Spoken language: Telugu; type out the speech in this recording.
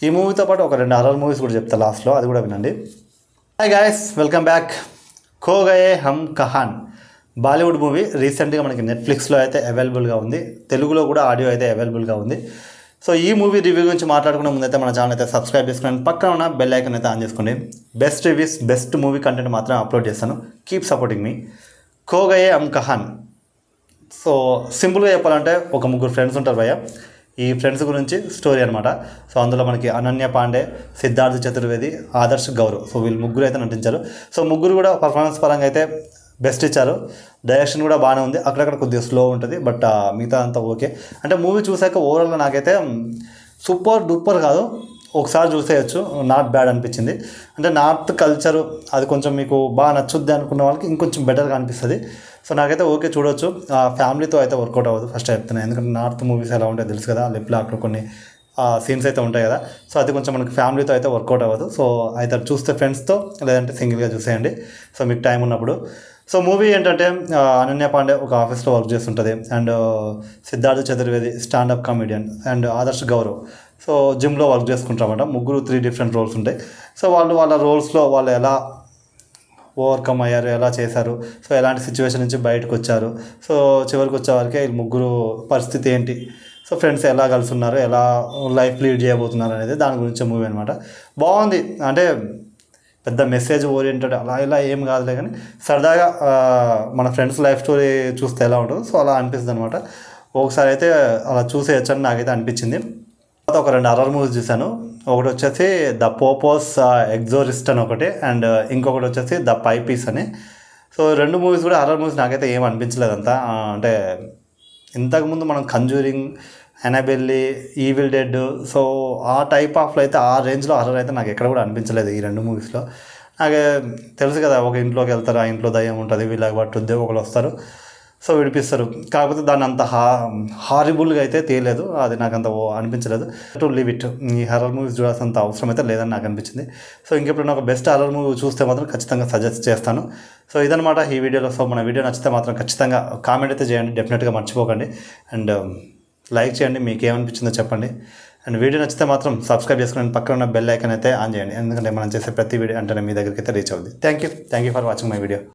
ఈ మూవీతో పాటు ఒక 2 హారర్ మూవీస్ కూడా చెప్తా లాస్ట్లో, అది కూడా వినండి. Hi guys, welcome back. Kho Gaye Hum Kahan Bollywood movie రీసెంట్గా మనకి నెట్ఫ్లిక్స్లో అయితే అవైలబుల్గా ఉంది, తెలుగులో కూడా ఆడియో అయితే అవైలబుల్గా ఉంది. సో ఈ మూవీ రివ్యూ గురించి మాట్లాడుకునే ముందైతే మన ఛానల్ అయితే సబ్స్క్రైబ్ చేసుకోండి, పక్కన ఉన్న బెల్ ఐకాన్ అయితే ఆన్ చేసుకోండి. Best reviews, best movie content మాత్రం అప్లోడ్ చేస్తాను. కీప్ సపోర్టింగ్ మీ. ఖో గయే హమ్ కహాన్. సో సింపుల్గా చెప్పాలంటే ఒక 3 ఫ్రెండ్స్ ఉంటారు భయ్య. ఈ ఫ్రెండ్స్ గురించి స్టోరీ అనమాట. సో అందులో మనకి అనన్య పాండే, సిద్ధార్థ్ చతుర్వేది, ఆదర్శ్ గౌరవ్, సో వీళ్ళు ముగ్గురు అయితే నటించారు. సో ముగ్గురు కూడా పర్ఫార్మెన్స్ పరంగా అయితే బెస్ట్ ఇచ్చారు. డైరెక్షన్ కూడా బాగానే ఉంది, అక్కడక్కడ కొద్దిగా స్లో ఉంటుంది, బట్ మిగతా అంతా ఓకే. అంటే మూవీ చూసాక ఓవరాల్గా నాకైతే సూపర్ డూపర్ కాదు, ఒకసారి చూసేయచ్చు, నాట్ బ్యాడ్ అనిపించింది. అంటే నార్త్ కల్చరు అది కొంచెం మీకు బాగా నచ్చుద్ది అనుకున్న వాళ్ళకి ఇంకొంచెం బెటర్గా అనిపిస్తుంది. సో నాకైతే ఓకే, చూడొచ్చు. ఫ్యామిలీతో అయితే వర్కౌట్ అవ్వదు ఫస్ట్ చెప్తున్నాను, ఎందుకంటే నార్త్ మూవీస్ ఎలా ఉంటాయో తెలుసు కదా, లిప్ లాక్లో కొన్ని సీన్స్ అయితే ఉంటాయి కదా. సో అది కొంచెం మనకి ఫ్యామిలీతో అయితే వర్కౌట్ అవ్వదు. సో అయితే చూస్తే ఫ్రెండ్స్తో, లేదంటే సింగిల్గా చూసేయండి సో మీకు టైం ఉన్నప్పుడు. సో మూవీ ఏంటంటే అనన్య పాండే ఒక ఆఫీస్లో వర్క్ చేస్తుంటుంది, and Siddharth Chaturvedi stand up comedian, and Adarsh Gaurav so జిమ్లో వర్క్ చేసుకుంటారన్నమాట. ముగ్గురు 3 డిఫరెంట్ రోల్స్ ఉంటాయి. సో వాళ్ళ రోల్స్లో వాళ్ళు ఎలా ఓవర్కమ్ అయ్యారు, ఎలా చేశారు, సో ఎలాంటి సిచ్యువేషన్ నుంచి బయటకు వచ్చారు, సో చివరికి వచ్చేవారికి వీళ్ళు ముగ్గురు పరిస్థితి ఏంటి, సో ఫ్రెండ్స్ ఎలా కలిసి ఉన్నారు, ఎలా లైఫ్ లీడ్ చేయబోతున్నారు అనేది దాని గురించి మూవీ అనమాట. బాగుంది, అంటే పెద్ద మెసేజ్ ఓరియంటెడ్ అలా ఇలా ఏం కాదులే, కానీ సరదాగా మన ఫ్రెండ్స్ లైఫ్ స్టోరీ చూస్తే ఎలా ఉంటుందో సో అలా అనిపిస్తుంది అనమాట. ఒకసారి అయితే అలా చూసేయచ్చని నాకైతే అనిపించింది. తర్వాత ఒక 2 హారర్ మూవీస్ చూశాను. ఒకటి వచ్చేసి ద పోపోస్ ఎగ్జోరిస్ట్ అని ఒకటి, అండ్ ఇంకొకటి వచ్చేసి ద పైపీస్ అని. సో 2 మూవీస్ కూడా హారర్ మూవీస్ నాకైతే ఏం అనిపించలేదంతా. అంటే ఇంతకుముందు మనం కంజూరింగ్, అనబెల్లి, ఈవిల్ డెడ్, సో ఆ టైప్ ఆఫ్లో అయితే ఆ రేంజ్లో హారర్ అయితే నాకు ఎక్కడ కూడా అనిపించలేదు ఈ 2 మూవీస్లో. నాకే తెలుసు కదా, ఒక ఇంట్లోకి వెళ్తారు, ఆ ఇంట్లో దయ్యం ఉంటుంది, వీళ్ళకి పట్టుద్ది, ఒకరు వస్తారు, సో విడిపిస్తారు. కాకపోతే దాన్ని అంత హారిబుల్గా అయితే తీయలేదు, అది నాకు అంత అనిపించలేదు. టు లీవ్ ఇట్, ఈ హారర్ మూవీస్ చూడాల్సినంత అవసరం అయితే లేదని నాకు అనిపించింది. సో ఇంకెప్పుడు ఒక బెస్ట్ హారర్ మూవీ చూస్తే మాత్రం ఖచ్చితంగా సజెస్ట్ చేస్తాను. సో ఇదనమాట ఈ వీడియోలో. సో మన వీడియో నచ్చితే మాత్రం ఖచ్చితంగా కామెంట్ అయితే చేయండి, డెఫినెట్గా మర్చిపోకండి. అండ్ లైక్ చేయండి, మీకు ఏమనిపించిందో చెప్పండి. అండ్ వీడియో నచ్చితే మాత్రం సబ్స్క్రైబ్ చేసుకుని పక్కన ఉన్న బెల్ ఐకాన్ అయితే ఆన్ చేయండి, ఎందుకంటే మనం చేసే ప్రతి వీడియో అంటే మీ దగ్గరికి అయితే రీచ్ అవుతుంది. Thank you for watching my video.